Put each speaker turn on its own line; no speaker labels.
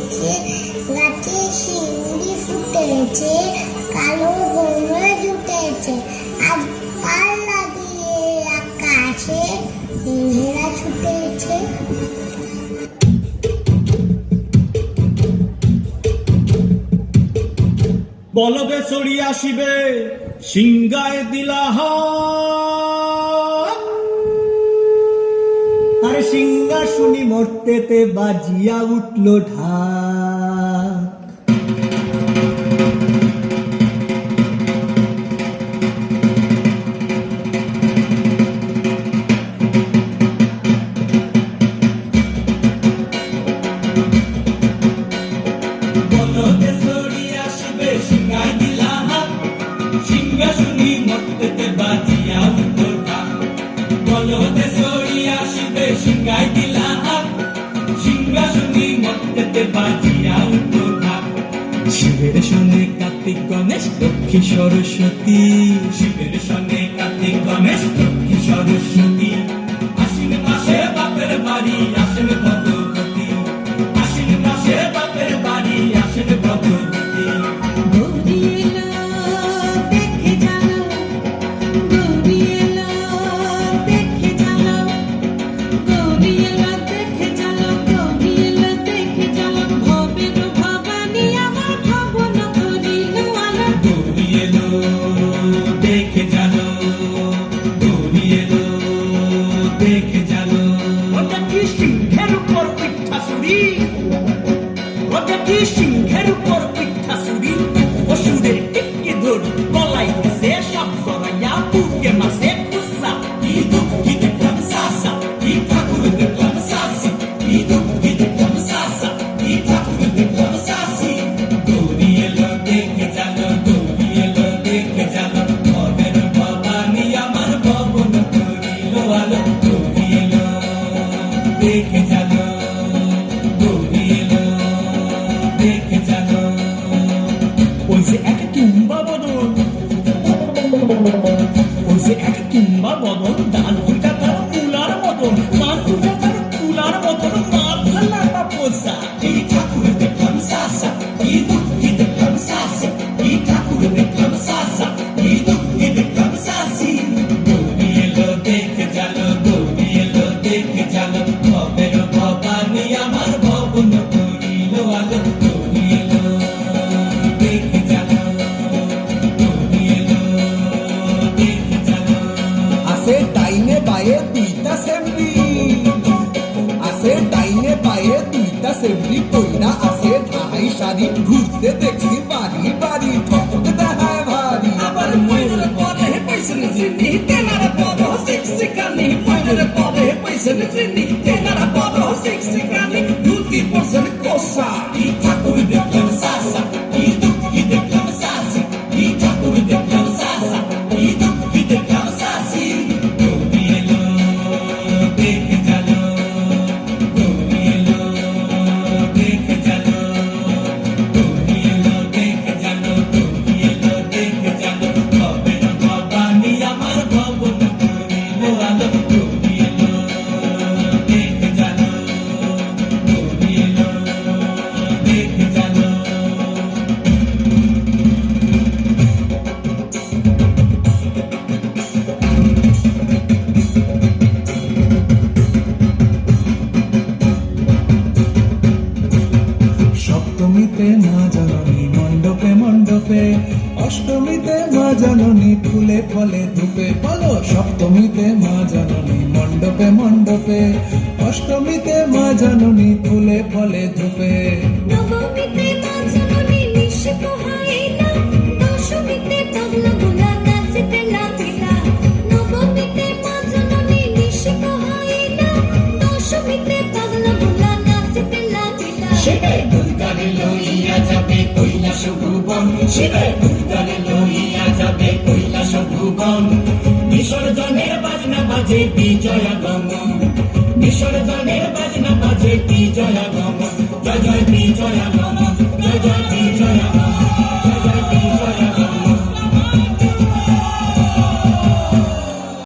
ফুটেছে, গাছে শিউলি ফুটেছে, কালো গোমরা জুটেছে, আজ কাল লাগিয়ে আকাশে মেঘেরা ছুটেছে।
বলবে চড়ি আসিবে সিংগায় দিলা আরে সিংহা শুনি মরতেতে বাজিয়া উঠল ঢাক। বলবে চড়ি আসিবে সিংগায় দিলা সিংহা শুনি মরতেতে বাজিয়া উঠল ঢাক। বলবে চড়ি আসিবে সিংগায় দিলা সিংহাসনী মর্তেতে বাজিয়া উঠল ঢাক। শিবের সনে কার্তিক গণেশ লক্ষ্মী সরস্বতী, শিবের সনে কার্তিক গণেশ লক্ষ্মী সরস্বতী। আশ্বিন মাসে বাপের বাড়ি আসেন ভগবতী, আশ্বিন মাসে বাপের বাড়ি আসেন ভগবতী। সিংহের উপর পিঠা ছুরি অসুরের টিকে ধরি গলায় গেছে সব জড়াইয়া পুড়কে মাসে খুসা। কি দেখলাম সাসা, কি ঠাকুর দেখলাম সাসি, কি দেখলাম সাসা, কি ঠাকুর দেখলাম সাসি। দৌড়ি এলো দেখে জানো, দৌড়ি এলো দেখে জানো, ভবের ভবানী আমার ভবন করিল আলো। দৌড়ি এলো দেখে জানো, দৌড়ি এলো দেখে জানো। ওই যে এক তুম্বা বদন, ওই যে এক তুম্বা বদন, ডান উল্টা তার তুলার মতন, মান উল্টা তার তুলার মতন, মাথা লাটা পোষা। এই ঠাকুর দেখলাম সাসা, এই দুঃখী দেখলাম সাসি, এই ঠাকুর দেখলাম সাসা, এই দুঃখী দেখলাম সাসি। দৌড়ি এলো দেখে জানো, দৌড়ি এলো দেখে জানো, ভবের ভবানী আমার ভবন করিল আলো। দৌড়ি এলো দেখে জানো, দৌড়ি এলো দেখে জানো।
আছে ডাইনে বায়ে দুইটা সেমরি, আছে ডাইনে বায়ে দুইটা সেমরি, কইরা আছে ঢাই শাড়ি, ঘুরতে দেখছি বাড়ি বাড়ি, ঠক দেখায় ভারী।
আবার ময়ূর পরে পয়সের চিনি, তেনার পদ শিক্ষিকানি, ময়ূর পরে পয়সের চিনি, তেনার পদ শিক্ষিকানি, ধুতি পয়সের কোষা। এই ঠাকুর দেখলাম সাসা, এই দুঃখী দেখলাম সাসি, এই ঠাকুর দেখলাম সাসা, এই দুঃখী দেখলাম সাসি। দৌড়ি এলো দেখে জানো, দৌড়ি এলো দেখে জানো, দৌড়ি এলো দেখে জানো, দৌড়ি এলো দেখে জানো, ভবের ভবানী আমার ভবন করিল আলো। দৌড়ি এলো দেখে জানো, দৌড়ি এলো দেখে জানো।
সপ্তমীতে মা জননী মণ্ডপে মণ্ডপে, অষ্টমীতে মা জননী ফুলে ফলে ধূপে। বলো সপ্তমীতে মা জননী মণ্ডপে মণ্ডপে, অষ্টমীতে মা জননী ফুলে ফলে ধূপে।
নবমীতে মা জননী নিশি পোহাইলা, দশমীতে পাগলা ভোলা নাচিতে লাগিলা। নবমীতে মা জননী নিশি পোহাইলা, দশমীতে পাগলা ভোলা নাচিতে লাগিলা।
শিবে দুর্গারে লইয়া যাবে কৈলাস ভুবন, শিবে দুর্গারে লইয়া যাবে কৈলাস ভুবন। বিসর্জনের বাজনা বাজে বিজয়াগম, বিসর্জনের বাজনা বাজে বিজয়াগম। জয় জয় বিজয়াগম, জয় জয় বিজয়াগম।